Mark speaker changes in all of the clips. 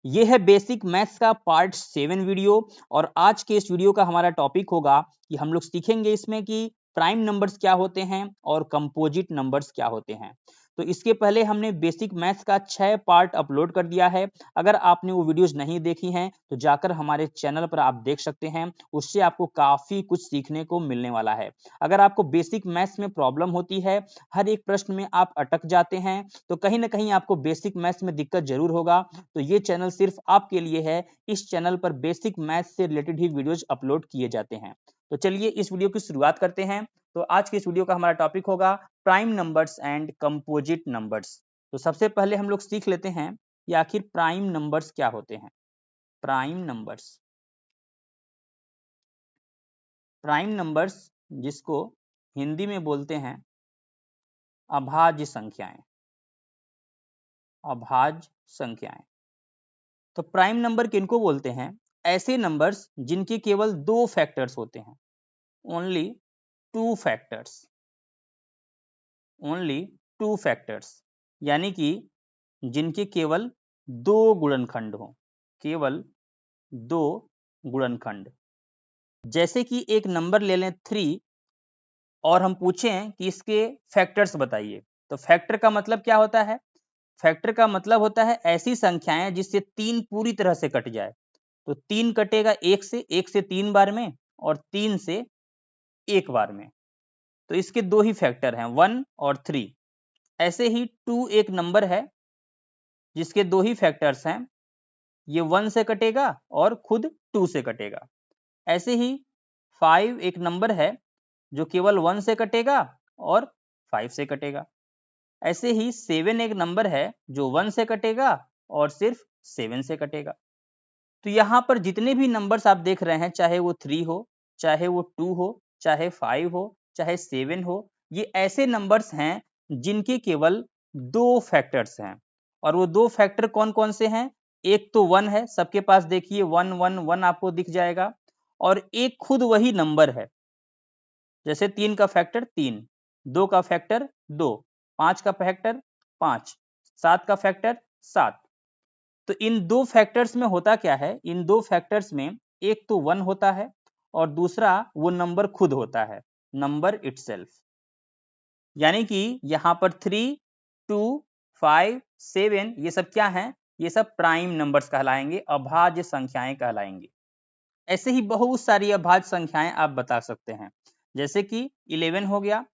Speaker 1: ये है basic maths का पार्ट 7 वीडियो और आज के इस वीडियो का हमारा टॉपिक होगा कि हम लोग सीखेंगे इसमें कि प्राइम नंबर्स क्या होते हैं और कंपोजिट नंबर्स क्या होते हैं। तो इसके पहले हमने बेसिक मैथ्स का 6 पार्ट अपलोड कर दिया है। अगर आपने वो वीडियोस नहीं देखी हैं तो जाकर हमारे चैनल पर आप देख सकते हैं, उससे आपको काफी कुछ सीखने को मिलने वाला है। अगर आपको बेसिक मैथ्स में प्रॉब्लम होती है, हर एक प्रश्न में आप अटक जाते हैं, तो कहीं ना कहीं आपको बेसिक मैथ्स में दिक्कत जरूर होगा, तो ये चैनल सिर्फ आपके लिए है। इस चैनल पर बेसिक मैथ्स से रिलेटेड ही वीडियोज अपलोड किए जाते हैं। तो चलिए इस वीडियो की शुरुआत करते हैं। तो आज के इस वीडियो का हमारा टॉपिक होगा prime numbers and composite numbers. तो सबसे पहले हम लोग सीख लेते हैं कि आखिर प्राइम नंबर्स क्या होते हैं। प्राइम नंबर्स, प्राइम नंबर्स जिसको हिंदी में बोलते हैं अभाज्य संख्याएं। अभाज्य संख्याएं, तो प्राइम नंबर किनको बोलते हैं? ऐसे नंबर्स जिनके केवल दो फैक्टर्स होते हैं, only two factors. Only two factors यानी कि जिनके केवल दो गुणनखंड हो, केवल दो गुणनखंड। जैसे कि एक नंबर ले लें 3 और हम पूछें कि इसके फैक्टर्स बताइए, तो फैक्टर का मतलब क्या होता है? फैक्टर का मतलब होता है ऐसी संख्याएं जिससे 3 पूरी तरह से कट जाए। तो 3 कटेगा 1 से 3 बार में और 3 से एक बार में। तो इसके दो ही फैक्टर हैं, 1 और 3। ऐसे ही 2 एक नंबर है जिसके दो ही फैक्टर्स हैं, ये 1 से कटेगा और खुद 2 से कटेगा। ऐसे ही 5 एक नंबर है जो केवल 1 से कटेगा और 5 से कटेगा। ऐसे ही 7 एक नंबर है जो 1 से कटेगा और सिर्फ 7 से कटेगा। तो यहाँ पर जितने भी नंबर्स आप देख रहे हैं, चाहे वो 3 हो, चाहे वो 2 हो, चाहे 5 हो, चाहे 7 हो, ये ऐसे नंबर्स हैं जिनके केवल दो फैक्टर्स हैं। और वो दो फैक्टर कौन कौन से हैं? एक तो 1 है, सबके पास देखिए 1 1 1 आपको दिख जाएगा, और एक खुद वही नंबर है। जैसे 3 का फैक्टर 3, 2 का फैक्टर 2, 5 का फैक्टर 5, 7 का फैक्टर 7। तो इन दो फैक्टर्स में होता क्या है? इन दो फैक्टर्स में एक तो 1 होता है और दूसरा वो नंबर खुद होता है, नंबर इटसेल्फ। यानी कि यहाँ पर 3, 2, 5, 7 ये सब क्या हैं? ये सब प्राइम नंबर्स कहलाएंगे, अभाज्य संख्याएं कहलाएंगे। ऐसे ही बहुत सारी अभाज्य संख्याएं आप बता सकते हैं। जैसे कि 11 हो गया,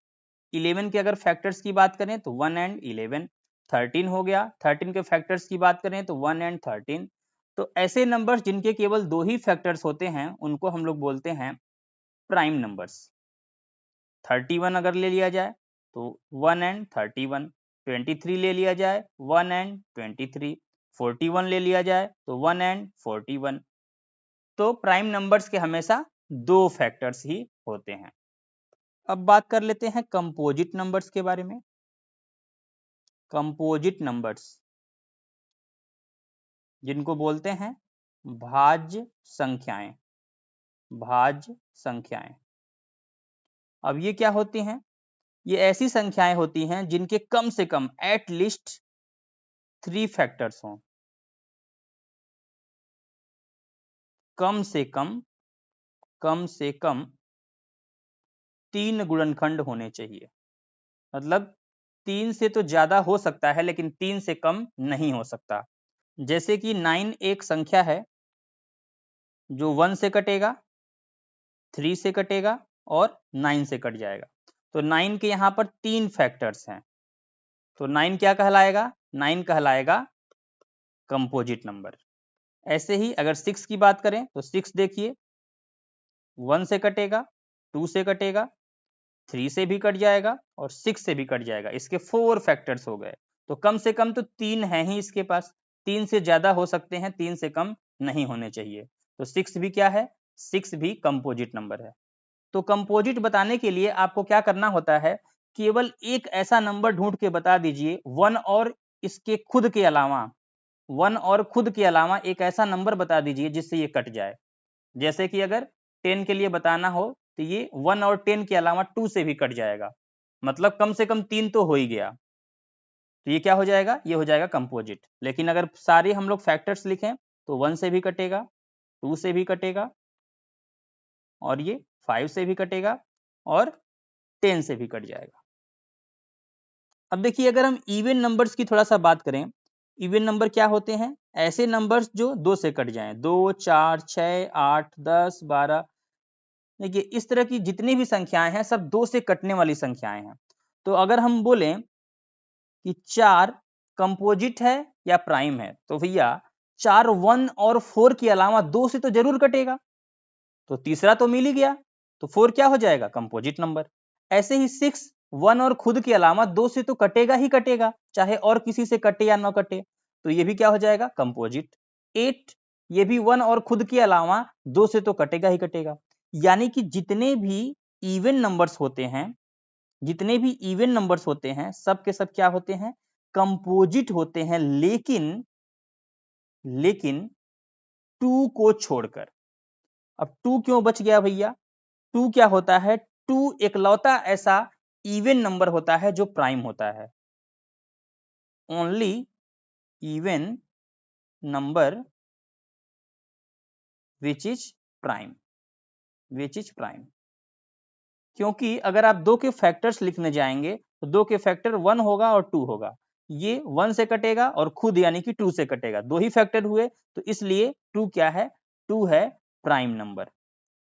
Speaker 1: 11 के अगर फैक्टर्स की बात करें तो 1 एंड 11। 13 हो गया, 13 के फैक्टर्स की बात करें तो 1 एंड 13। तो ऐसे नंबर्स जिनके केवल दो ही फैक्टर्स होते हैं उनको हम लोग बोलते हैं प्राइम नंबर्स। 31 अगर ले लिया जाए तो 1 एंड 31। 23 ले लिया जाए 1 एंड 23। 41 ले लिया जाए तो 1 एंड 41। तो प्राइम नंबर्स के हमेशा दो फैक्टर्स ही होते हैं। अब बात कर लेते हैं कंपोजिट नंबर्स के बारे में। कंपोजिट नंबर्स जिनको बोलते हैं भाज्य संख्याएं। भाज्य संख्याएं, अब ये क्या होती हैं? ये ऐसी संख्याएं होती हैं जिनके कम से कम एट लीस्ट 3 फैक्टर्स हों। कम से कम 3 गुणनखंड होने चाहिए। मतलब 3 से तो ज्यादा हो सकता है लेकिन 3 से कम नहीं हो सकता। जैसे कि 9 एक संख्या है जो 1 से कटेगा, 3 से कटेगा और 9 से कट जाएगा। तो 9 के यहाँ पर 3 फैक्टर्स हैं, तो 9 क्या कहलाएगा? 9 कहलाएगा कंपोजिट नंबर। ऐसे ही अगर 6 की बात करें तो 6 देखिए 1 से कटेगा, 2 से कटेगा, 3 से भी कट जाएगा और 6 से भी कट जाएगा। इसके 4 फैक्टर्स हो गए। तो कम से कम तो 3 है ही इसके पास, 3 से ज्यादा हो सकते हैं, 3 से कम नहीं होने चाहिए। तो 6 भी क्या है? 6 भी कंपोजिट नंबर है। तो कंपोजिट बताने के लिए आपको क्या करना होता है? केवल एक ऐसा नंबर ढूंढ के बता दीजिए, 1 और इसके खुद के अलावा, 1 और खुद के अलावा एक ऐसा नंबर बता दीजिए जिससे ये कट जाए। जैसे कि अगर 10 के लिए बताना हो तो ये 1 और 10 के अलावा 2 से भी कट जाएगा। मतलब कम से कम 3 तो हो ही गया। तो ये क्या हो जाएगा, ये हो जाएगा कंपोजिट। लेकिन अगर सारे हम लोग फैक्टर्स लिखें तो 1 से भी कटेगा, 2 से भी कटेगा, और ये 5 से भी कटेगा, और 10 से भी कट जाएगा। अब देखिए अगर हम इवन नंबर्स की थोड़ा सा बात करें, इवन नंबर क्या होते हैं, ऐसे नंबर्स जो 2 से कट जाएं, 2, 4, 6, 8, 10, 12। देखिए इस तरह की जितनी भी संख्याएं हैं सब 2 से कटने वाली संख्याएं हैं। तो अगर हम बोलें कि 4 कंपोजिट है या प्राइम है, तो भैया 4 1 और 4 के अलावा 2 से तो जरूर कटेगा, तो तीसरा तो मिल ही गया, तो 4 क्या हो जाएगा, कंपोजिट नंबर। ऐसे ही 6 1 और खुद के अलावा 2 से तो कटेगा ही कटेगा, चाहे और किसी से कटे या ना कटे, तो ये भी क्या हो जाएगा, कंपोजिट। 8 ये भी 1 और खुद के अलावा 2 से तो कटेगा ही कटेगा। यानी कि जितने भी इवन नंबर्स होते हैं, जितने भी इवन नंबर्स होते हैं सब के सब क्या होते हैं, कंपोजिट होते हैं, लेकिन 2 को छोड़कर। अब 2 क्यों बच गया भैया, 2 क्या होता है, 2 एकलौता ऐसा इवन नंबर होता है जो प्राइम होता है। Only even number which is prime, which is prime. क्योंकि अगर आप 2 के फैक्टर्स लिखने जाएंगे तो 2 के फैक्टर 1 होगा और 2 होगा, ये 1 से कटेगा और खुद यानी कि 2 से कटेगा, 2 ही फैक्टर हुए, तो इसलिए 2 क्या है, 2 है प्राइम नंबर।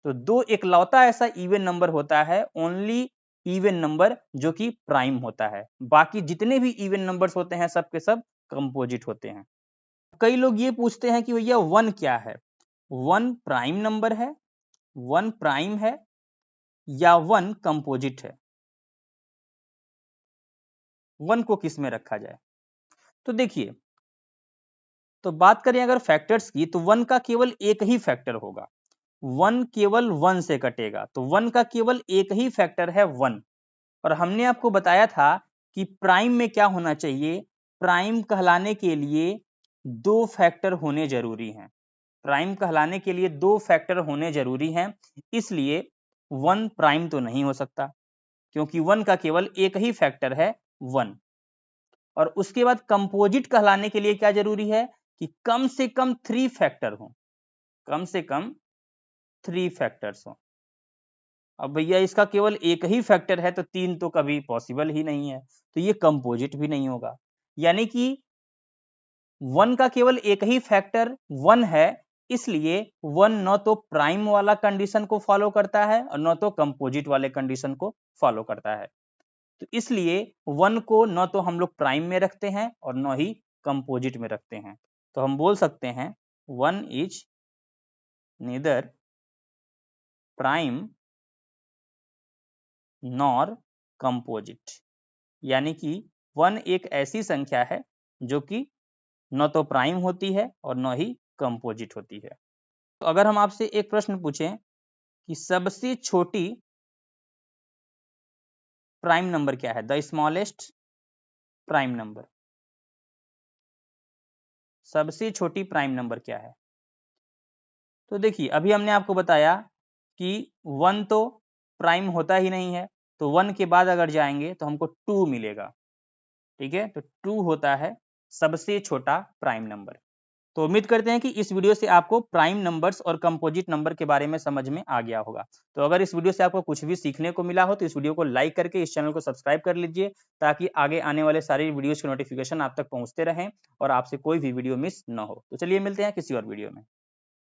Speaker 1: तो 2 एकलौता ऐसा इवन नंबर होता है, ओनली इवन नंबर जो कि प्राइम होता है। बाकी जितने भी इवन नंबर्स होते हैं सब के सब कंपोजिट होते हैं। कई लोग ये पूछते हैं कि भैया 1 क्या है, 1 प्राइम नंबर है, 1 प्राइम है या 1 कंपोजिट है, 1 को किस में रखा जाए। तो देखिए, तो बात करें अगर फैक्टर्स की, तो 1 का केवल एक ही फैक्टर होगा, 1 केवल 1 से कटेगा, तो 1 का केवल एक ही फैक्टर है 1। और हमने आपको बताया था कि प्राइम में क्या होना चाहिए, प्राइम कहलाने के लिए 2 फैक्टर होने जरूरी हैं, प्राइम कहलाने के लिए 2 फैक्टर होने जरूरी हैं, इसलिए 1 प्राइम तो नहीं हो सकता, क्योंकि 1 का केवल एक ही फैक्टर है 1। और उसके बाद कंपोजिट कहलाने के लिए क्या जरूरी है कि कम से कम 3 फैक्टर हो, कम से कम 3 फैक्टर्स हो। अब भैया इसका केवल एक ही फैक्टर है तो 3 तो कभी पॉसिबल ही नहीं है, तो ये कंपोजिट भी नहीं होगा। यानी कि 1 का केवल एक ही फैक्टर 1 है, इसलिए 1 न तो प्राइम वाला कंडीशन को फॉलो करता है और न तो कंपोजिट वाले कंडीशन को फॉलो करता है। तो इसलिए 1 को न तो हम लोग प्राइम में रखते हैं और न ही कंपोजिट में रखते हैं। तो हम बोल सकते हैं 1 is neither prime nor composite. यानी कि 1 एक ऐसी संख्या है जो कि न तो प्राइम होती है और न ही कंपोजिट होती है। तो अगर हम आपसे एक प्रश्न पूछें कि सबसे छोटी प्राइम नंबर क्या है, द स्मॉलेस्ट प्राइम नंबर, सबसे छोटी प्राइम नंबर क्या है। तो देखिए अभी हमने आपको बताया कि 1 तो प्राइम होता ही नहीं है, तो 1 के बाद अगर जाएंगे तो हमको 2 मिलेगा, ठीक है, तो 2 होता है सबसे छोटा प्राइम नंबर। तो उम्मीद करते हैं कि इस वीडियो से आपको प्राइम नंबर्स और कंपोजिट नंबर के बारे में समझ में आ गया होगा। तो अगर इस वीडियो से आपको कुछ भी सीखने को मिला हो तो इस वीडियो को लाइक करके इस चैनल को सब्सक्राइब कर लीजिए, ताकि आगे आने वाले सारी वीडियोस के नोटिफिकेशन आप तक पहुंचते रहें और आपसे कोई भी वीडियो मिस न हो। तो चलिए मिलते हैं किसी और वीडियो में।